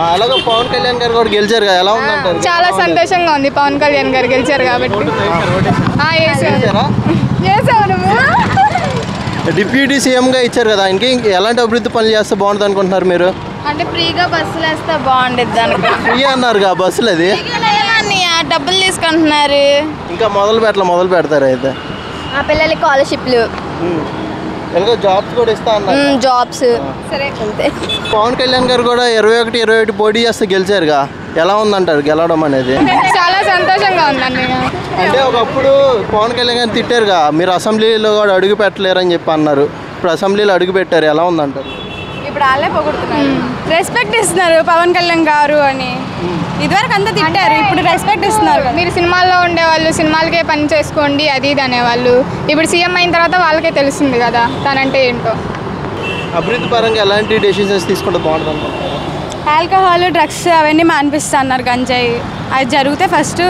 అలాగే పవన్ కళ్యాణ్ గారు కూడా గెలిచారు కదా, ఎలా ఉందంటారు? చాలా సంతోషంగా ఉంది పవన్ కళ్యాణ్ గారు గెలిచారు కాబట్టి. డిప్యూటీ సీఎంగా ఇచ్చారు కదా, ఆయనకి ఎలాంటి అభివృద్ధి పనులు చేస్తే బాగుంటుంది అనుకుంటున్నారు మీరు? అంటే ఫ్రీగా బస్సులు వేస్తే బాగుండేది. దానికి ఫ్రీ అన్నారు బస్సులు, అది డబ్బులు తీసుకుంటున్నారు. ఇంకా మొదలు పెడతారు అయితే. ఆ పిల్లలకి స్కాలర్షిప్లు, జాబ్స్ కూడా ఇస్తా అన్నారు. జాబ్స్ సరే అంతే. పవన్ కళ్యాణ్ గారు కూడా 21 పోటీ చేస్తే గెలిచారుగా, ఎలా ఉందంటారు గెలవడం అనేది? చాలా సంతోషంగా ఉందండి. అంటే ఒకప్పుడు పవన్ కళ్యాణ్ గారిని తిట్టారుగా, మీరు అసెంబ్లీలో కూడా అడుగు పెట్టలేరని చెప్పి అన్నారు. ఇప్పుడు అసెంబ్లీలో అడుగు పెట్టారు, ఎలా ఉందంటారు? ఇప్పుడు వాళ్ళే పొగుడుతున్నారు, రెస్పెక్ట్ ఇస్తున్నారు పవన్ కళ్యాణ్ గారు అని. ఇదివరకు అంతా తిట్టారు, ఇప్పుడు రెస్పెక్ట్ ఇస్తున్నారు. మీరు సినిమాల్లో ఉండేవాళ్ళు సినిమాలకే పని చేసుకోండి అది ఇది అనేవాళ్ళు, ఇప్పుడు సీఎం అయిన తర్వాత వాళ్ళకే తెలుస్తుంది కదా తనంటే ఏంటో. అభివృద్ధి పరంగా ఎలాంటి డెసిషన్స్ తీసుకుంటే బాగుంటుంది అనుకుంటున్నారు? ఆల్కహాల్ డ్రగ్స్ అవన్నీ మానిపిస్తా అన్నారు, గంజాయి అది జరిగితే ఫస్ట్